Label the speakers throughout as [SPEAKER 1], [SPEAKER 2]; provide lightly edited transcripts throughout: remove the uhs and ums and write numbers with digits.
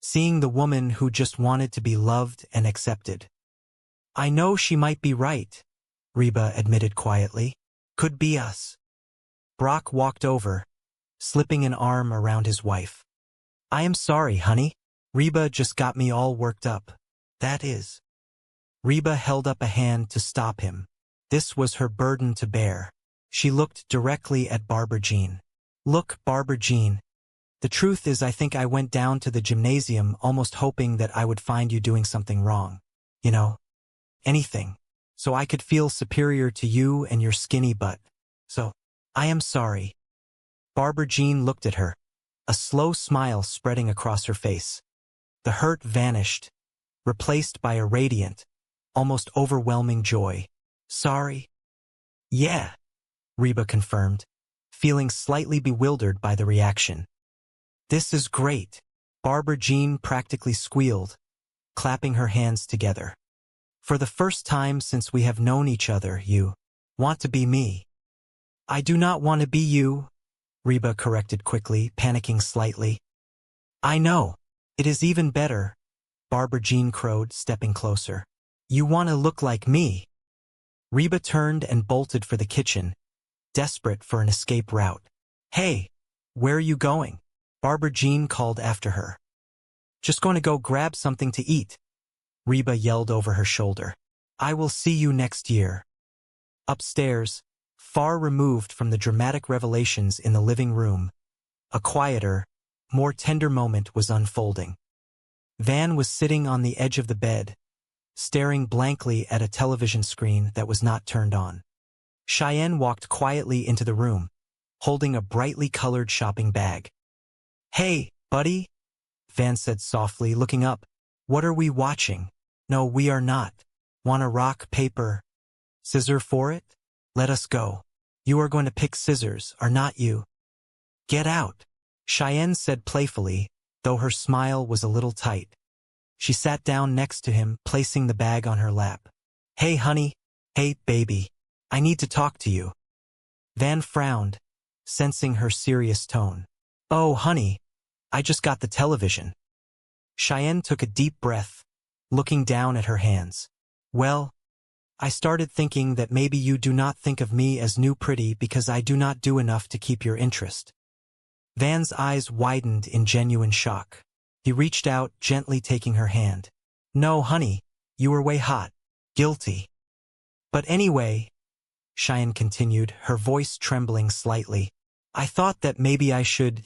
[SPEAKER 1] seeing the woman who just wanted to be loved and accepted. I know she might be right, Reba admitted quietly. Could be us. Brock walked over, slipping an arm around his wife. I am sorry, honey. Reba just got me all worked up. That is. Reba held up a hand to stop him. This was her burden to bear. She looked directly at Barbara Jean. Look, Barbara Jean. The truth is I think I went down to the gymnasium almost hoping that I would find you doing something wrong. You know, anything. So I could feel superior to you and your skinny butt. So, I am sorry. Barbara Jean looked at her, a slow smile spreading across her face. The hurt vanished, replaced by a radiant, almost overwhelming joy. Sorry? Yeah, Reba confirmed, feeling slightly bewildered by the reaction. This is great, Barbara Jean practically squealed, clapping her hands together. For the first time since we have known each other, you want to be me. I do not want to be you, Reba corrected quickly, panicking slightly. I know. It is even better, Barbara Jean crowed, stepping closer. You want to look like me. Reba turned and bolted for the kitchen, desperate for an escape route. Hey, where are you going? Barbara Jean called after her. Just going to go grab something to eat, Reba yelled over her shoulder. I will see you next year. Upstairs, far removed from the dramatic revelations in the living room, a quieter, more tender moment was unfolding. Van was sitting on the edge of the bed, staring blankly at a television screen that was not turned on. Cheyenne walked quietly into the room, holding a brightly colored shopping bag. Hey, buddy, Van said softly, looking up. What are we watching? No, we are not. Want a rock, paper, scissor for it? Let us go. You are going to pick scissors, are not you? Get out, Cheyenne said playfully, though her smile was a little tight. She sat down next to him, placing the bag on her lap. Hey, honey. Hey, baby. I need to talk to you. Van frowned, sensing her serious tone. Oh, honey, I just got the television. Cheyenne took a deep breath, looking down at her hands. Well, I started thinking that maybe you do not think of me as new pretty because I do not do enough to keep your interest. Van's eyes widened in genuine shock. He reached out, gently taking her hand. No, honey, you were way hot. Guilty. But anyway, Cheyenne continued, her voice trembling slightly, I thought that maybe I should,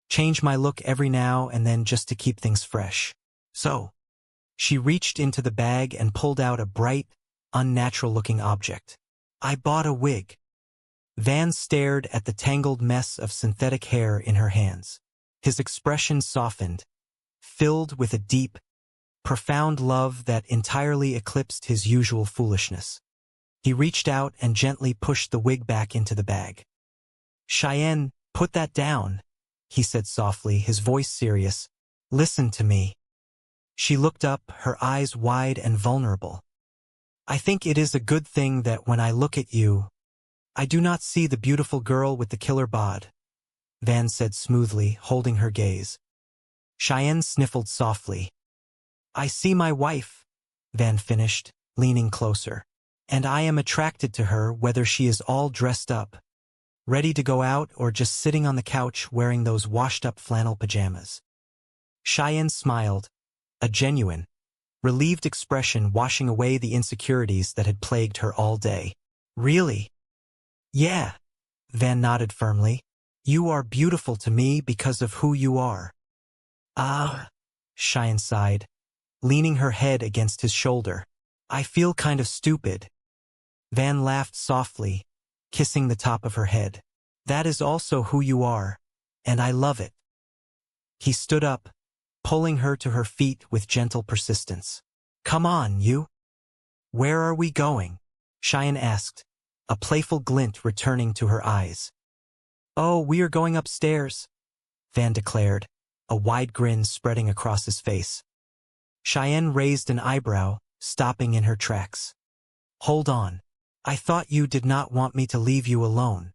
[SPEAKER 1] change my look every now and then just to keep things fresh. So, she reached into the bag and pulled out a bright, unnatural-looking object. I bought a wig. Van stared at the tangled mess of synthetic hair in her hands. His expression softened, filled with a deep, profound love that entirely eclipsed his usual foolishness. He reached out and gently pushed the wig back into the bag. Cheyenne, put that down, he said softly, his voice serious. Listen to me. She looked up, her eyes wide and vulnerable. I think it is a good thing that when I look at you, I do not see the beautiful girl with the killer bod, Van said smoothly, holding her gaze. Cheyenne sniffled softly. I see my wife, Van finished, leaning closer. And I am attracted to her whether she is all dressed up, ready to go out or just sitting on the couch wearing those washed-up flannel pajamas. Cheyenne smiled, a genuine, relieved expression washing away the insecurities that had plagued her all day. Really? Yeah, Van nodded firmly. You are beautiful to me because of who you are. Ah, Cheyenne sighed, leaning her head against his shoulder. I feel kind of stupid. Van laughed softly, kissing the top of her head. That is also who you are, and I love it. He stood up, pulling her to her feet with gentle persistence. Come on, you. Where are we going? Cheyenne asked, a playful glint returning to her eyes. Oh, we are going upstairs, Van declared, a wide grin spreading across his face. Cheyenne raised an eyebrow, stopping in her tracks. Hold on. I thought you did not want me to leave you alone.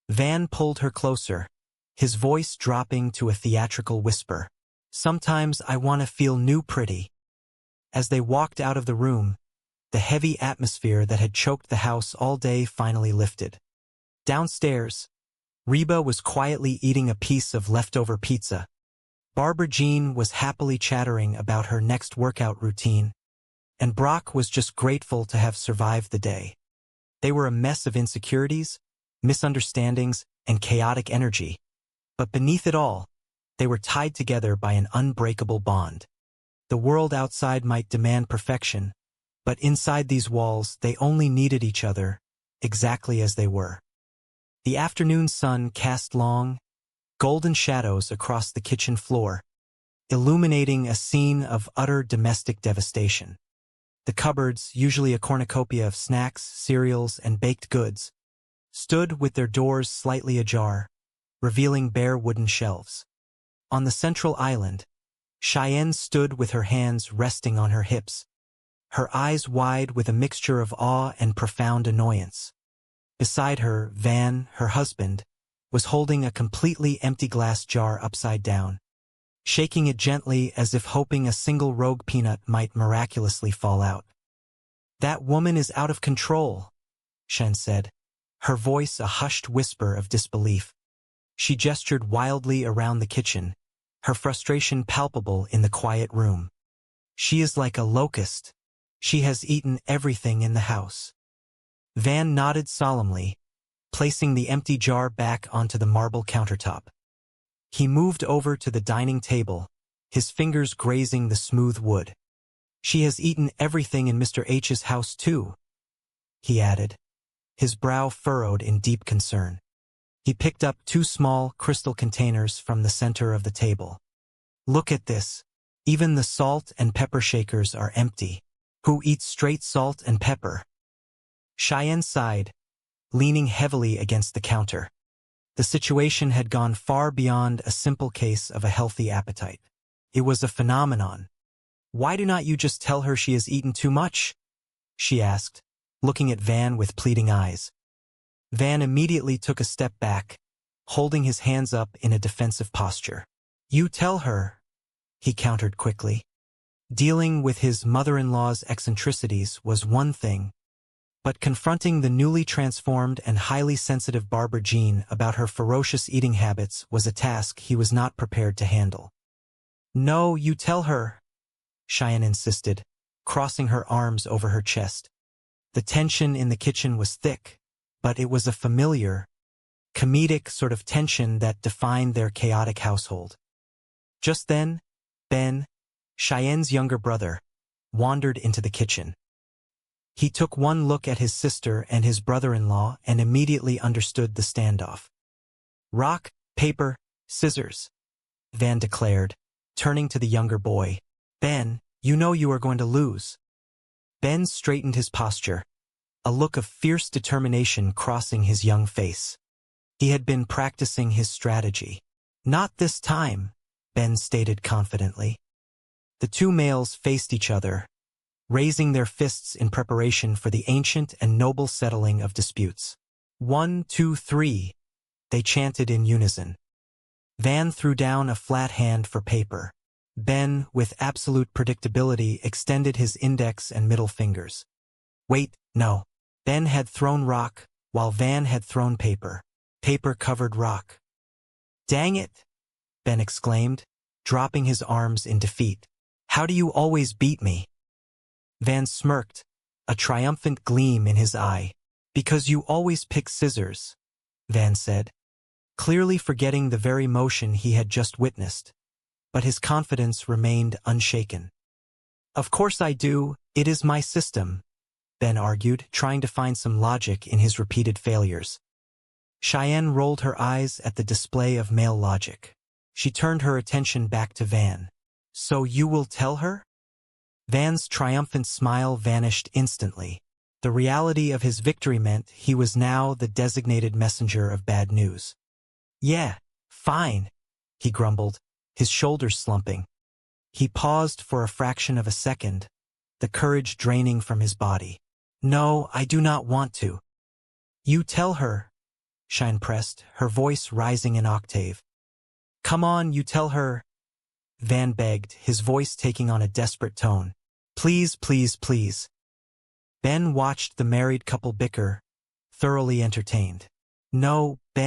[SPEAKER 1] Van pulled her closer, his voice dropping to a theatrical whisper. Sometimes I want to feel new pretty. As they walked out of the room, the heavy atmosphere that had choked the house all day finally lifted. Downstairs, Reba was quietly eating a piece of leftover pizza. Barbara Jean was happily chattering about her next workout routine, and Brock was just grateful to have survived the day. They were a mess of insecurities, misunderstandings, and chaotic energy. But beneath it all, they were tied together by an unbreakable bond. The world outside might demand perfection, but inside these walls they only needed each other, exactly as they were. The afternoon sun cast long, golden shadows across the kitchen floor, illuminating a scene of utter domestic devastation. The cupboards, usually a cornucopia of snacks, cereals, and baked goods, stood with their doors slightly ajar, revealing bare wooden shelves. On the central island, Cheyenne stood with her hands resting on her hips, her eyes wide with a mixture of awe and profound annoyance. Beside her, Van, her husband, was holding a completely empty glass jar upside down, shaking it gently as if hoping a single rogue peanut might miraculously fall out. "That woman is out of control," Shen said, her voice a hushed whisper of disbelief. She gestured wildly around the kitchen, her frustration palpable in the quiet room. "She is like a locust. She has eaten everything in the house." Van nodded solemnly, placing the empty jar back onto the marble countertop. He moved over to the dining table, his fingers grazing the smooth wood. "She has eaten everything in Mr. H's house too," he added, his brow furrowed in deep concern. He picked up 2 small crystal containers from the center of the table. "Look at this. Even the salt and pepper shakers are empty. Who eats straight salt and pepper?" Cheyenne sighed, leaning heavily against the counter. The situation had gone far beyond a simple case of a healthy appetite. It was a phenomenon. "Why do not you just tell her she has eaten too much?" she asked, looking at Van with pleading eyes. Van immediately took a step back, holding his hands up in a defensive posture. "You tell her," he countered quickly. Dealing with his mother-in-law's eccentricities was one thing, but confronting the newly transformed and highly sensitive Barbara Jean about her ferocious eating habits was a task he was not prepared to handle. "No, you tell her," Cheyenne insisted, crossing her arms over her chest. The tension in the kitchen was thick, but it was a familiar, comedic sort of tension that defined their chaotic household. Just then, Ben, Cheyenne's younger brother, wandered into the kitchen. He took one look at his sister and his brother-in-law and immediately understood the standoff. "Rock, paper, scissors," Van declared, turning to the younger boy. "Ben, you know you are going to lose." Ben straightened his posture, a look of fierce determination crossing his young face. He had been practicing his strategy. "Not this time," Ben stated confidently. The 2 males faced each other, raising their fists in preparation for the ancient and noble settling of disputes. "1, 2, 3, they chanted in unison. Van threw down a flat hand for paper. Ben, with absolute predictability, extended his index and middle fingers. Wait, no. Ben had thrown rock, while Van had thrown paper. Paper covered rock. "Dang it!" Ben exclaimed, dropping his arms in defeat. "How do you always beat me?" Van smirked, a triumphant gleam in his eye. "Because you always pick scissors," Van said, clearly forgetting the very motion he had just witnessed. But his confidence remained unshaken. "Of course I do, it is my system," Ben argued, trying to find some logic in his repeated failures. Cheyenne rolled her eyes at the display of male logic. She turned her attention back to Van. "So you will tell her?" Van's triumphant smile vanished instantly. The reality of his victory meant he was now the designated messenger of bad news. "Yeah, fine," he grumbled, his shoulders slumping. He paused for a fraction of a second, the courage draining from his body. "No, I do not want to." "You tell her," Cheyenne pressed, her voice rising an octave. "Come on, you tell her." Van begged, his voice taking on a desperate tone. Please, please, please. Ben watched the married couple bicker, thoroughly entertained. No, Ben.